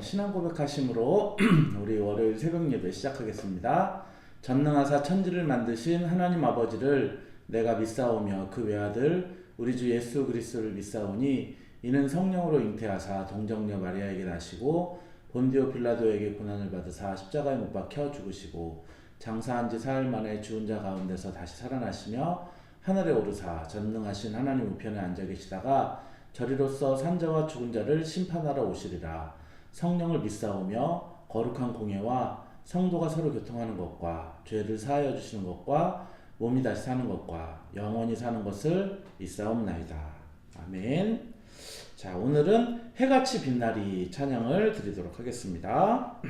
신앙 고백하심으로 우리 월요일 새벽 예배 시작하겠습니다. 전능하사 천지를 만드신 하나님 아버지를 내가 믿사오며 그 외아들 우리 주 예수 그리스도를 믿사오니 이는 성령으로 잉태하사 동정녀 마리아에게 나시고 본디오 빌라도에게 고난을 받으사 십자가에 못 박혀 죽으시고 장사한 지 사흘 만에 죽은 자 가운데서 다시 살아나시며 하늘에 오르사 전능하신 하나님 우편에 앉아 계시다가 저리로서 산자와 죽은 자를 심판하러 오시리라. 성령을 믿사오며 거룩한 공예와 성도가 서로 교통하는 것과 죄를 사하여 주시는 것과 몸이 다시 사는 것과 영원히 사는 것을 믿사옵나이다. 아멘. 자, 오늘은 해같이 빛나리 찬양을 드리도록 하겠습니다.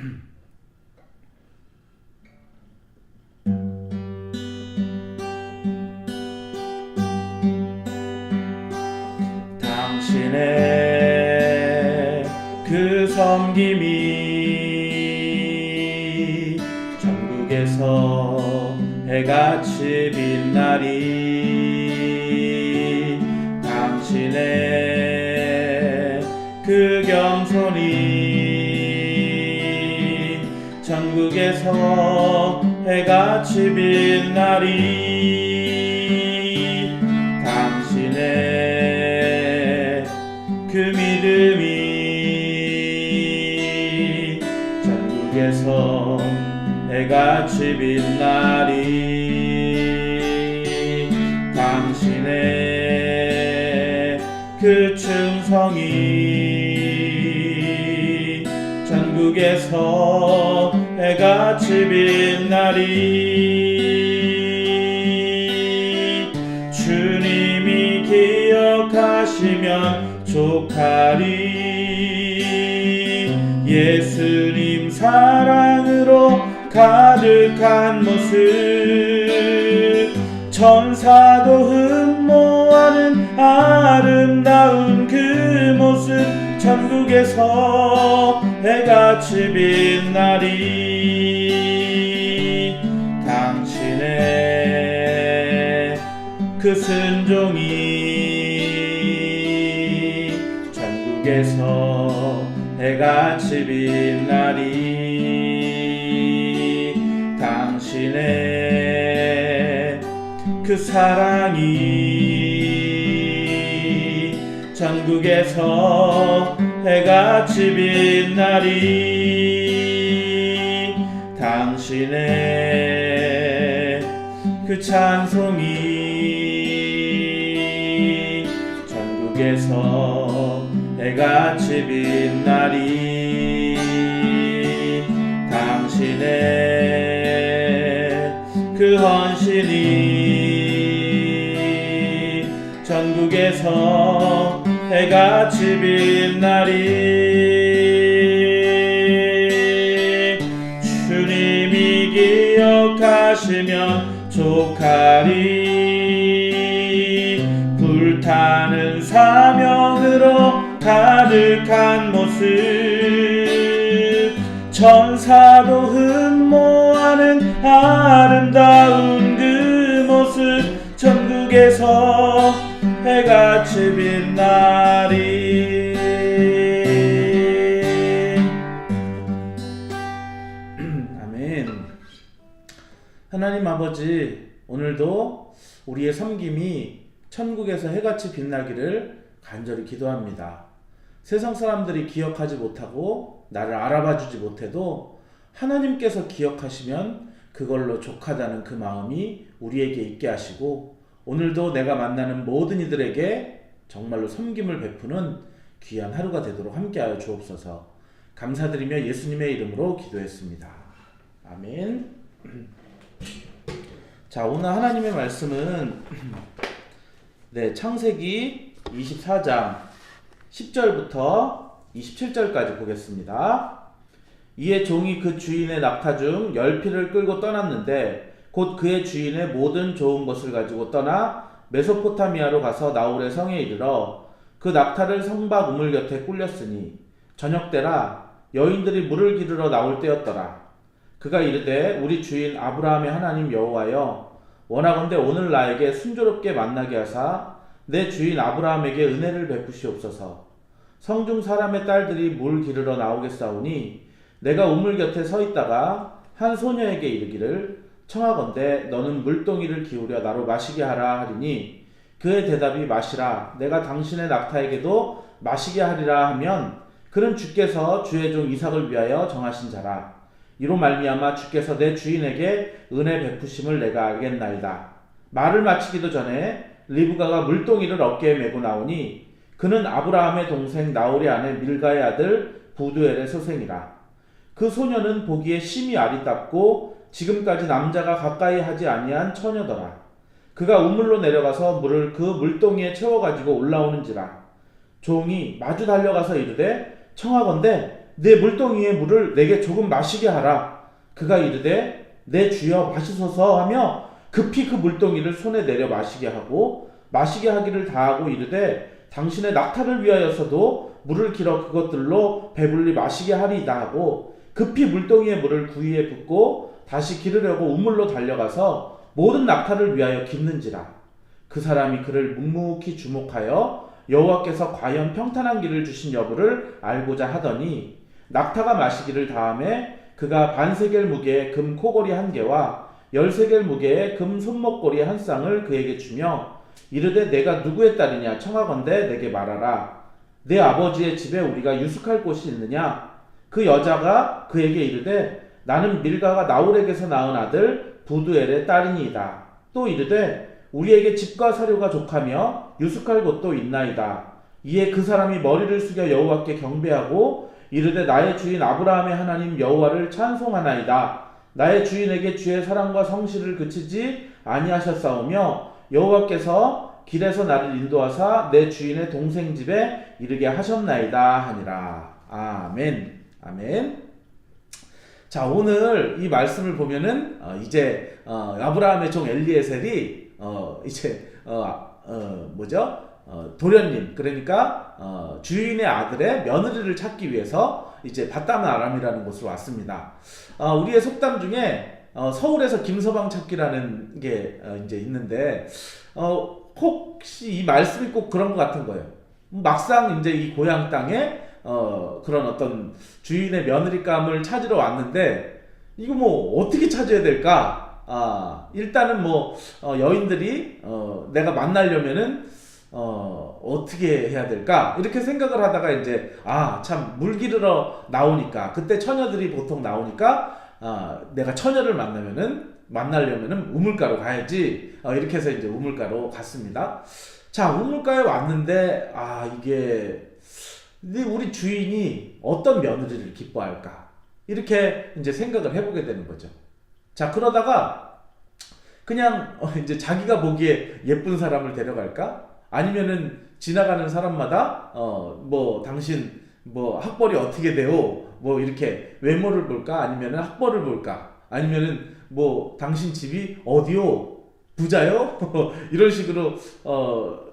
당신의 그 섬김이 전국에서 해같이 빛나리. 당신의 그 겸손이 전국에서 해같이 빛나리. 당신의 그 믿음이 전국에서 해같이 빛나리. 당신의 그 충성이 전국에서 해같이 빛나리. 주님이 기억하시면 족하리. 예수님 사랑으로 가득한 모습 천사도 흠모하는 아름다운 그 모습 전국에서 해같이 빛나리. 당신의 그 순종이 전국에서 해같이 빛나리. 당신의 그 사랑이 전국에서 해같이 빛나리. 당신의 그 찬송이 전국에서 해같이 빛나리. 당신의 그 헌신이 전국에서 해같이 빛나리. 주님이 기억하시면 족하리. 불타는 사명으로 가득한 모습 천사도 흠모하는 아름다운 그 모습 전국에서 해같이 빛나리. 아멘. 하나님 아버지, 오늘도 우리의 섬김이 천국에서 해같이 빛나기를 간절히 기도합니다. 세상 사람들이 기억하지 못하고 나를 알아봐주지 못해도 하나님께서 기억하시면 그걸로 족하다는 그 마음이 우리에게 있게 하시고 오늘도 내가 만나는 모든 이들에게 정말로 섬김을 베푸는 귀한 하루가 되도록 함께하여 주옵소서. 감사드리며 예수님의 이름으로 기도했습니다. 아멘. 자, 오늘 하나님의 말씀은 창세기 24장 10절부터 27절까지 보겠습니다. 이에 종이 그 주인의 낙타 중 10匹를 끌고 떠났는데 곧 그의 주인의 모든 좋은 것을 가지고 떠나 메소포타미아로 가서 나홀의 성에 이르러 그 낙타를 성박 우물 곁에 꿀렸으니 저녁 때라 여인들이 물을 기르러 나올 때였더라. 그가 이르되 우리 주인 아브라함의 하나님 여호와여 원하건대 오늘 나에게 순조롭게 만나게 하사 내 주인 아브라함에게 은혜를 베푸시옵소서. 성중 사람의 딸들이 물 기르러 나오겠사오니 내가 우물 곁에 서 있다가 한 소녀에게 이르기를 청하건대 너는 물동이를 기울여 나로 마시게 하라 하리니 그의 대답이 마시라 내가 당신의 낙타에게도 마시게 하리라 하면 그는 주께서 주의 종 이삭을 위하여 정하신 자라. 이로 말미암아 주께서 내 주인에게 은혜 베푸심을 내가 알겠나이다. 말을 마치기도 전에 리브가가 물동이를 어깨에 메고 나오니 그는 아브라함의 동생 나홀의 아내 밀가의 아들 부두엘의 소생이라. 그 소녀는 보기에 심히 아리답고 지금까지 남자가 가까이 하지 아니한 처녀더라. 그가 우물로 내려가서 물을 그 물동이에 채워가지고 올라오는지라. 종이 마주 달려가서 이르되 청하건대 내 물동이의 물을 내게 조금 마시게 하라. 그가 이르되 내 주여 마시소서 하며 급히 그 물동이를 손에 내려 마시게 하고 마시게 하기를 다하고 이르되 당신의 낙타를 위하여서도 물을 길어 그것들로 배불리 마시게 하리이다 하고 급히 물동이의 물을 구이에 붓고 다시 기르려고 우물로 달려가서 모든 낙타를 위하여 깁는지라. 그 사람이 그를 묵묵히 주목하여 여호와께서 과연 평탄한 길을 주신 여부를 알고자 하더니 낙타가 마시기를 다음에 그가 반세겔 무게의 금 코골이 한 개와 10세겔 무게의 금 손목고리 한 쌍을 그에게 주며 이르되 내가 누구의 딸이냐 청하건대 내게 말하라. 내 아버지의 집에 우리가 유숙할 곳이 있느냐. 그 여자가 그에게 이르되 나는 밀가가 나홀에게서 낳은 아들 부두엘의 딸이니이다. 또 이르되 우리에게 집과 사료가 족하며 유숙할 곳도 있나이다. 이에 그 사람이 머리를 숙여 여호와께 경배하고 이르되 나의 주인 아브라함의 하나님 여호와를 찬송하나이다. 나의 주인에게 주의 사랑과 성실을 그치지 아니하셨사오며 여호와께서 길에서 나를 인도하사 내 주인의 동생 집에 이르게 하셨나이다 하니라. 아멘. 아멘. 자, 오늘 이 말씀을 보면은 이제 아브라함의 종 엘리에셀이 이제 도련님, 그러니까 주인의 아들의 며느리를 찾기 위해서 이제 밧담 아람이라는 곳으로 왔습니다. 우리의 속담 중에 서울에서 김서방 찾기라는 게 이제 있는데 혹시 이 말씀이 꼭 그런 것 같은 거예요. 막상 이제 이 고향 땅에 그런 어떤 주인의 며느리감을 찾으러 왔는데 이거 뭐 어떻게 찾아야 될까? 일단은 여인들이 내가 만나려면은 어떻게 해야 될까? 이렇게 생각을 하다가 이제 참 물 기르러 나오니까 그때 처녀들이 보통 나오니까 내가 처녀를 만나려면은 우물가로 가야지. 이렇게 해서 이제 우물가로 갔습니다. 자, 우물가에 왔는데 이게 우리 주인이 어떤 며느리를 기뻐할까? 이렇게 이제 생각을 해보게 되는 거죠. 자, 그러다가 그냥 이제 자기가 보기에 예쁜 사람을 데려갈까? 아니면은 지나가는 사람마다 당신 학벌이 어떻게 돼요? 이렇게 외모를 볼까? 아니면은 학벌을 볼까? 아니면은 당신 집이 어디요? 부자요? 이런 식으로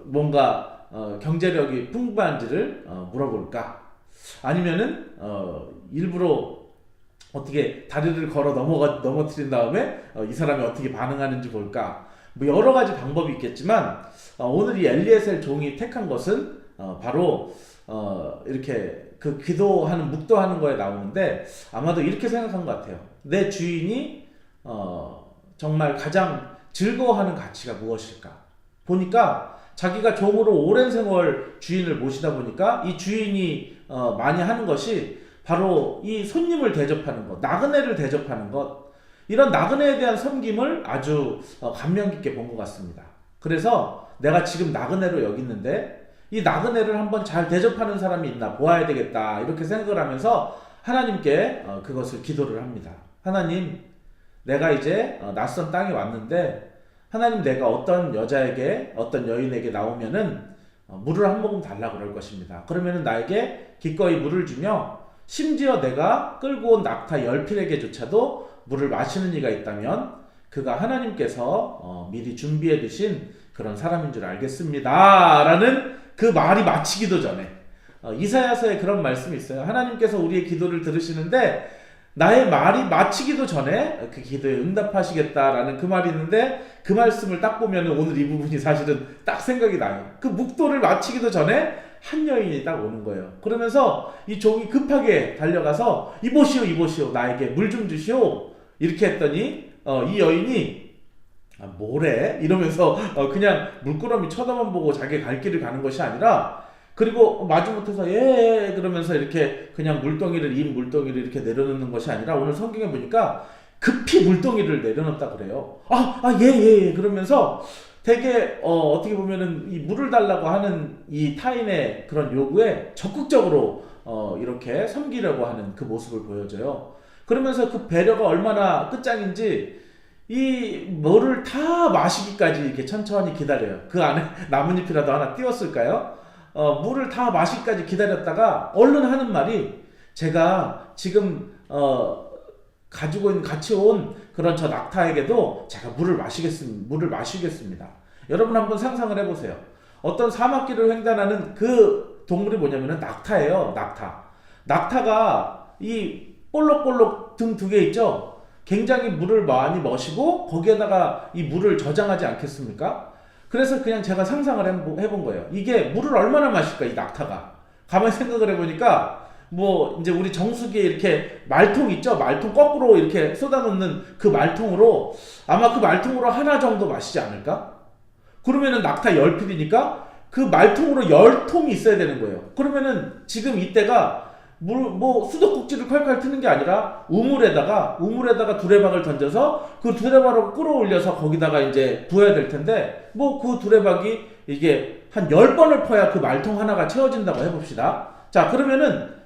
뭔가 경제력이 풍부한지를 물어볼까? 아니면은 일부러 어떻게 다리를 걸어 넘어뜨린 다음에 이 사람이 어떻게 반응하는지 볼까? 여러 가지 방법이 있겠지만 오늘 이 엘리에셀 종이 택한 것은 바로 이렇게 그 기도하는 묵도하는 거에 나오는데 아마도 이렇게 생각한 것 같아요. 내 주인이 정말 가장 즐거워하는 가치가 무엇일까? 보니까 자기가 종으로 오랜 세월 주인을 모시다 보니까 이 주인이 많이 하는 것이 바로 이 손님을 대접하는 것, 나그네를 대접하는 것, 이런 나그네에 대한 섬김을 아주 감명 깊게 본 것 같습니다. 그래서 내가 지금 나그네로 여기 있는데 이 나그네를 한번 잘 대접하는 사람이 있나 보아야 되겠다, 이렇게 생각을 하면서 하나님께 그것을 기도를 합니다. 하나님, 내가 이제 낯선 땅에 왔는데 하나님, 내가 어떤 여자에게, 어떤 여인에게 나오면은 물을 한 모금 달라고 그럴 것입니다. 그러면은 나에게 기꺼이 물을 주며 심지어 내가 끌고 온 낙타 10필에게조차도 물을 마시는 이가 있다면 그가 하나님께서 미리 준비해 두신 그런 사람인 줄 알겠습니다 라는 그 말이 마치기도 전에 이사야서에 그런 말씀이 있어요. 하나님께서 우리의 기도를 들으시는데 나의 말이 마치기도 전에 그 기도에 응답하시겠다라는 그 말이 있는데 그 말씀을 딱 보면 오늘 이 부분이 사실은 딱 생각이 나요. 그 묵도를 마치기도 전에 한 여인이 딱 오는 거예요. 그러면서 이 종이 급하게 달려가서 이보시오 이보시오 나에게 물 좀 주시오 이렇게 했더니 이 여인이 뭐래? 이러면서 그냥 물끄러미 쳐다만 보고 자기 갈 길을 가는 것이 아니라 그리고 마지못해서 예 그러면서 이렇게 그냥 물동이를 인 물동이를 이렇게 내려놓는 것이 아니라 오늘 성경에 보니까 급히 물동이를 내려놓다 그래요. 예 그러면서 되게 어떻게 보면은 이 물을 달라고 하는 이 타인의 그런 요구에 적극적으로 이렇게 섬기려고 하는 그 모습을 보여줘요. 그러면서 그 배려가 얼마나 끝장인지 이 뭐를 다 마시기까지 이렇게 천천히 기다려요. 그 안에 나뭇잎이라도 하나 띄웠을까요? 물을 다 마시기까지 기다렸다가 얼른 하는 말이 제가 지금 가지고 있는 같이 온 그런 저 낙타에게도 제가 물을 마시겠습니다. 여러분 한번 상상을 해보세요. 어떤 사막길을 횡단하는 그 동물이 뭐냐면은 낙타예요. 낙타가 이 볼록볼록 등 두 개 있죠. 굉장히 물을 많이 마시고 거기에다가 이 물을 저장하지 않겠습니까? 그래서 그냥 제가 상상을 해본 거예요. 이게 물을 얼마나 마실까 이 낙타가. 가만히 생각을 해보니까 뭐 이제 우리 정수기에 이렇게 말통 있죠. 말통 거꾸로 이렇게 쏟아놓는 그 말통으로 아마 그 말통으로 하나 정도 마시지 않을까? 그러면은 낙타 10필이니까 그 말통으로 10통이 있어야 되는 거예요. 그러면은 지금 이때가 수도꼭지를 콸콸 트는 게 아니라 우물에다가 두레박을 던져서 그 두레박을 끌어올려서 거기다가 이제 부어야 될 텐데 그 두레박이 이게 한 10번을 퍼야 그 말통 하나가 채워진다고 해봅시다. 자, 그러면은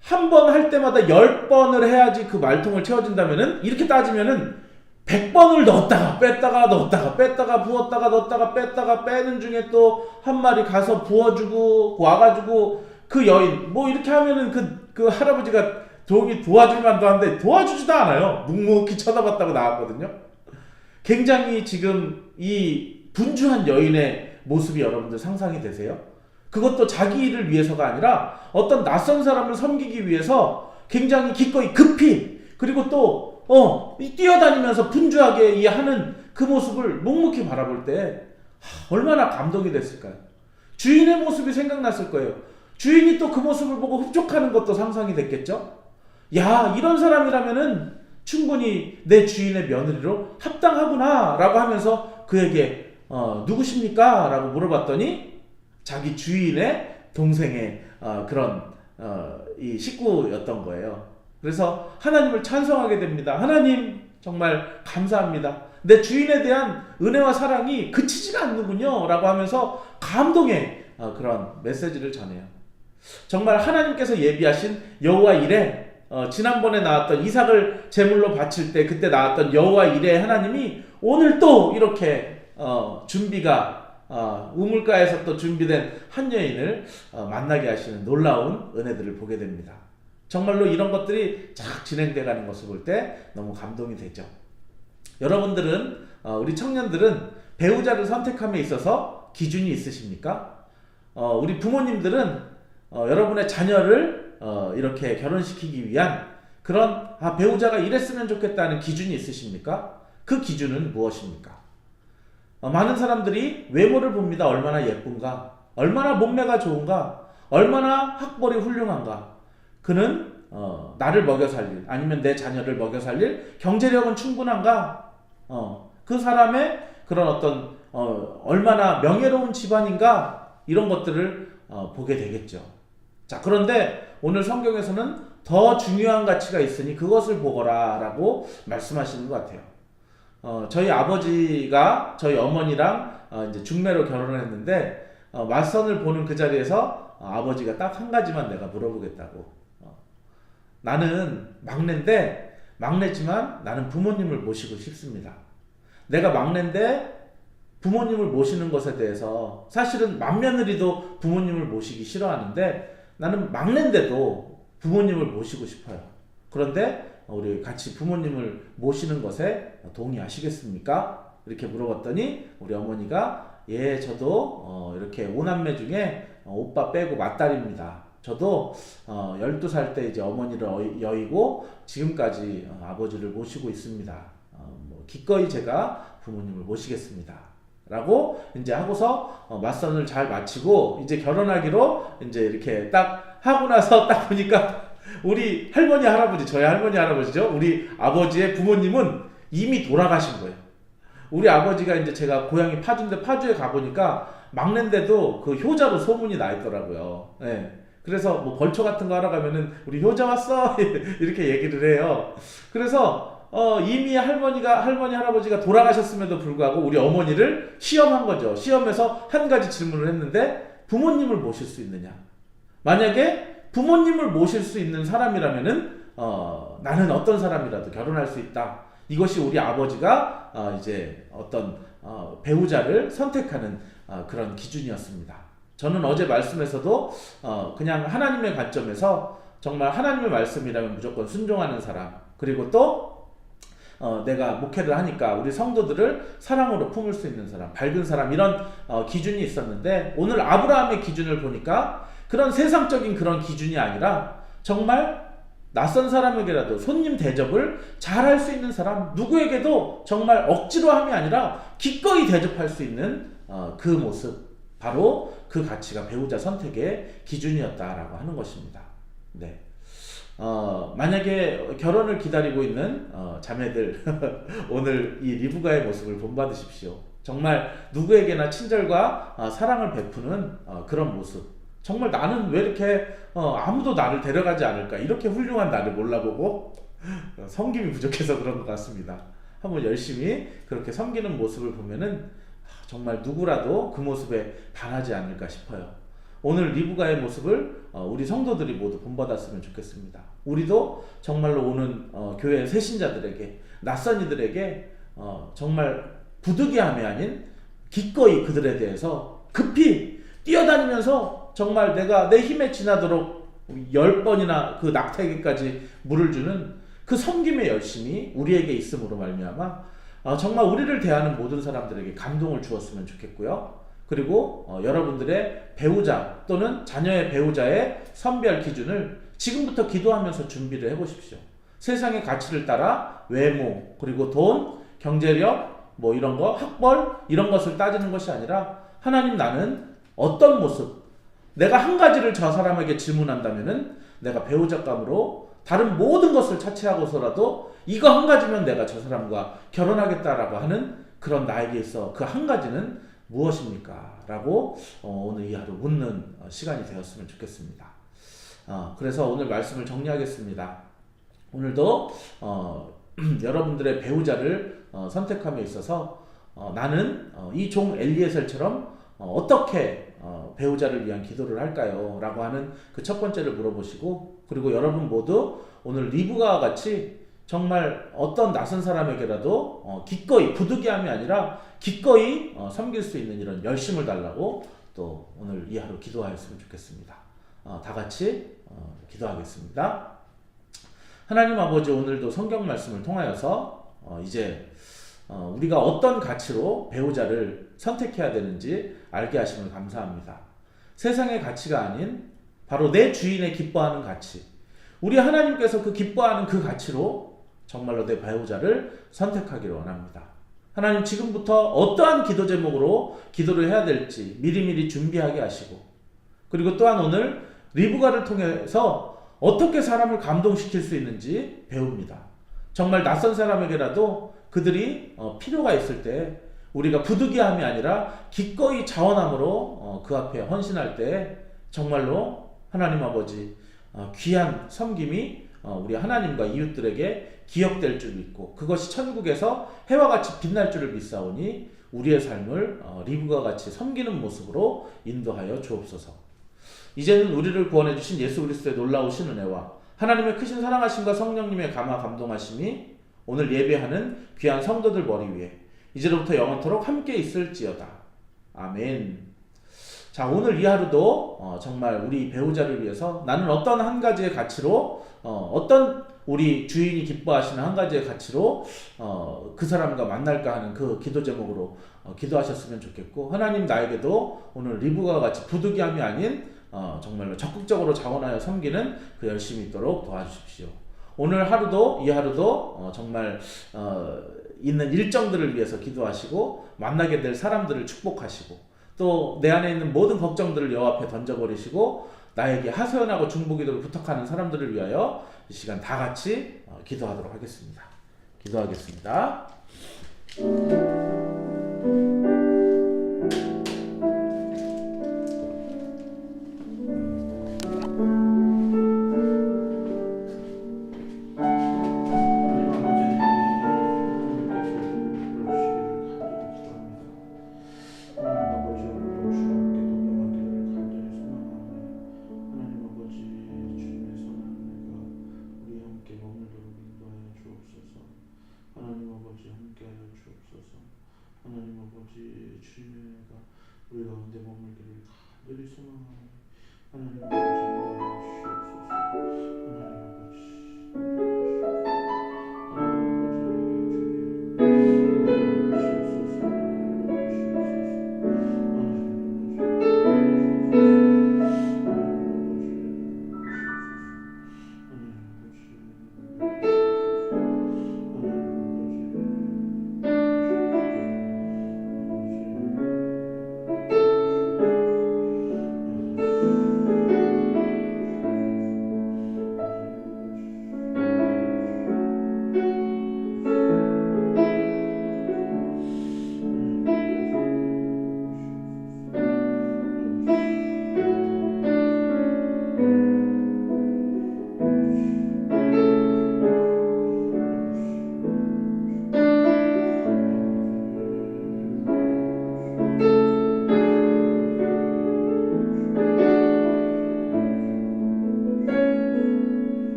한 번 할 때마다 10번을 해야지 그 말통을 채워진다면은 이렇게 따지면은 100번을 넣었다가 뺐다가 부었다가 넣었다가 뺐다가 빼는 중에 또 한 마리 가서 부어주고 와가지고 그 여인 이렇게 하면은 그 할아버지가 도와줄 만도 한데 도와주지도 않아요. 묵묵히 쳐다봤다고 나왔거든요. 굉장히 지금 이 분주한 여인의 모습이 여러분들 상상이 되세요? 그것도 자기 일을 위해서가 아니라 어떤 낯선 사람을 섬기기 위해서 굉장히 기꺼이 급히 그리고 또 뛰어다니면서 분주하게 이 하는 그 모습을 묵묵히 바라볼 때 얼마나 감동이 됐을까요? 주인의 모습이 생각났을 거예요. 주인이 또 그 모습을 보고 흡족하는 것도 상상이 됐겠죠? 야, 이런 사람이라면은 충분히 내 주인의 며느리로 합당하구나 라고 하면서 그에게 누구십니까? 라고 물어봤더니 자기 주인의 동생의 그런 이 식구였던 거예요. 그래서 하나님을 찬송하게 됩니다. 하나님 정말 감사합니다. 내 주인에 대한 은혜와 사랑이 그치지가 않는군요 라고 하면서 감동의 그런 메시지를 전해요. 정말 하나님께서 예비하신 여호와 이레 지난번에 나왔던 이삭을 제물로 바칠 때 그때 나왔던 여호와 이레 하나님이 오늘 또 이렇게 준비가 우물가에서 또 준비된 한 여인을 만나게 하시는 놀라운 은혜들을 보게 됩니다. 정말로 이런 것들이 쫙 진행돼 가는 것을 볼 때 너무 감동이 되죠. 여러분들은 우리 청년들은 배우자를 선택함에 있어서 기준이 있으십니까? 우리 부모님들은 여러분의 자녀를 이렇게 결혼시키기 위한 그런 배우자가 이랬으면 좋겠다는 기준이 있으십니까? 그 기준은 무엇입니까? 많은 사람들이 외모를 봅니다. 얼마나 예쁜가? 얼마나 몸매가 좋은가? 얼마나 학벌이 훌륭한가? 그는 나를 먹여 살릴 아니면 내 자녀를 먹여 살릴 경제력은 충분한가? 그 사람의 그런 어떤 얼마나 명예로운 집안인가? 이런 것들을 보게 되겠죠. 자, 그런데 오늘 성경에서는 더 중요한 가치가 있으니 그것을 보거라 라고 말씀하시는 것 같아요. 저희 아버지가 저희 어머니랑 이제 중매로 결혼을 했는데 맞선을 보는 그 자리에서 아버지가 딱 한 가지만 내가 물어보겠다고. 나는 막내지만 나는 부모님을 모시고 싶습니다. 내가 막내인데 부모님을 모시는 것에 대해서 사실은 맏며느리도 부모님을 모시기 싫어하는데 나는 막내인데도 부모님을 모시고 싶어요. 그런데 우리 같이 부모님을 모시는 것에 동의하시겠습니까? 이렇게 물어봤더니 우리 어머니가 예, 저도 이렇게 5남매 중에 오빠 빼고 맏딸입니다. 저도 12살 때 이제 어머니를 여의고 지금까지 아버지를 모시고 있습니다. 뭐 기꺼이 제가 부모님을 모시겠습니다. 라고 이제 하고서 맞선을 잘 마치고 이제 결혼하기로 이제 이렇게 딱 하고 나서 딱 보니까 우리 할머니 할아버지, 저희 할머니 할아버지죠. 우리 아버지의 부모님은 이미 돌아가신 거예요. 우리 아버지가 이제 제가 고향이 파주인데 파주에 가보니까 막내인데도 그 효자로 소문이 나 있더라고요. 네. 그래서 뭐 벌초 같은 거 하러 가면은 우리 효자 왔어 이렇게 얘기를 해요. 그래서 이미 할머니 할아버지가 돌아가셨음에도 불구하고 우리 어머니를 시험한 거죠. 시험에서 한 가지 질문을 했는데 부모님을 모실 수 있느냐? 만약에 부모님을 모실 수 있는 사람이라면은 나는 어떤 사람이라도 결혼할 수 있다. 이것이 우리 아버지가 이제 어떤 배우자를 선택하는 그런 기준이었습니다. 저는 어제 말씀에서도 그냥 하나님의 관점에서 정말 하나님의 말씀이라면 무조건 순종하는 사람, 그리고 또 내가 목회를 하니까 우리 성도들을 사랑으로 품을 수 있는 사람, 밝은 사람, 이런 기준이 있었는데 오늘 아브라함의 기준을 보니까 그런 세상적인 그런 기준이 아니라 정말 낯선 사람에게라도 손님 대접을 잘 할 수 있는 사람, 누구에게도 정말 억지로 함이 아니라 기꺼이 대접할 수 있는 그 모습, 바로 그 가치가 배우자 선택의 기준이었다라고 하는 것입니다. 네. 만약에 결혼을 기다리고 있는 자매들 오늘 이 리브가의 모습을 본받으십시오. 정말 누구에게나 친절과 사랑을 베푸는 그런 모습. 정말 나는 왜 이렇게 아무도 나를 데려가지 않을까, 이렇게 훌륭한 나를 몰라보고 섬김이 부족해서 그런 것 같습니다. 한번 열심히 그렇게 섬기는 모습을 보면은 정말 누구라도 그 모습에 반하지 않을까 싶어요. 오늘 리브가의 모습을 우리 성도들이 모두 본받았으면 좋겠습니다. 우리도 정말로 오는 교회 새신자들에게, 낯선 이들에게 정말 부득이함이 아닌 기꺼이 그들에 대해서 급히 뛰어다니면서 정말 내가 내 힘에 지나도록 10번이나 그 낙타에게까지 물을 주는 그 섬김의 열심이 우리에게 있음으로 말미암아 정말 우리를 대하는 모든 사람들에게 감동을 주었으면 좋겠고요. 그리고 여러분들의 배우자 또는 자녀의 배우자의 선별 기준을 지금부터 기도하면서 준비를 해보십시오. 세상의 가치를 따라 외모, 그리고 돈, 경제력, 뭐 이런 거, 학벌, 이런 것을 따지는 것이 아니라 하나님, 나는 어떤 모습, 내가 한 가지를 저 사람에게 질문한다면은 내가 배우자감으로 다른 모든 것을 차치하고서라도 이거 한 가지면 내가 저 사람과 결혼하겠다라고 하는 그런 나에게 있어 그 한 가지는 무엇입니까? 라고 오늘 이 하루 묻는 시간이 되었으면 좋겠습니다. 그래서 오늘 말씀을 정리하겠습니다. 오늘도 여러분들의 배우자를 선택함에 있어서 나는 이 종 엘리에셀처럼 어떻게 배우자를 위한 기도를 할까요? 라고 하는 그 첫 번째를 물어보시고, 그리고 여러분 모두 오늘 리브가와 같이 정말 어떤 낯선 사람에게라도 기꺼이, 부득이함이 아니라 기꺼이 섬길 수 있는 이런 열심을 달라고 또 오늘 이 하루 기도하였으면 좋겠습니다. 다 같이 기도하겠습니다. 하나님 아버지, 오늘도 성경 말씀을 통하여서 이제 우리가 어떤 가치로 배우자를 선택해야 되는지 알게 하심을 감사합니다. 세상의 가치가 아닌 바로 내 주인의 기뻐하는 가치, 우리 하나님께서 그 기뻐하는 그 가치로 정말로 내 배우자를 선택하기를 원합니다. 하나님, 지금부터 어떠한 기도 제목으로 기도를 해야 될지 미리미리 준비하게 하시고, 그리고 또한 오늘 리브가를 통해서 어떻게 사람을 감동시킬 수 있는지 배웁니다. 정말 낯선 사람에게라도 그들이 필요가 있을 때 우리가 부득이함이 아니라 기꺼이 자원함으로 그 앞에 헌신할 때 정말로 하나님 아버지 귀한 섬김이 우리 하나님과 이웃들에게 기억될 줄 믿고 그것이 천국에서 해와 같이 빛날 줄을 믿사오니 우리의 삶을 리브가 같이 섬기는 모습으로 인도하여 주옵소서. 이제는 우리를 구원해 주신 예수 그리스도의 놀라우신 은혜와 하나님의 크신 사랑하심과 성령님의 감화 감동하심이 오늘 예배하는 귀한 성도들 머리 위에 이제로부터 영원토록 함께 있을지어다. 아멘. 자, 오늘 이 하루도 정말 우리 배우자를 위해서 나는 어떤 한 가지의 가치로 어떤 우리 주인이 기뻐하시는 한 가지의 가치로 그 사람과 만날까 하는 그 기도 제목으로 기도하셨으면 좋겠고, 하나님 나에게도 오늘 리브가 같이 부득이함이 아닌 정말로 적극적으로 자원하여 섬기는 그 열심이 있도록 도와주십시오. 오늘 하루도 이 하루도 정말 있는 일정들을 위해서 기도하시고 만나게 될 사람들을 축복하시고 또 내 안에 있는 모든 걱정들을 여호와 앞에 던져버리시고 나에게 하소연하고 중보기도를 부탁하는 사람들을 위하여 이 시간 다 같이 기도하도록 하겠습니다. 기도하겠습니다. 하나님 아버지 주님의 은혜가 우리 가운데 머물기를 간절히 소망하오니 하나님 아버지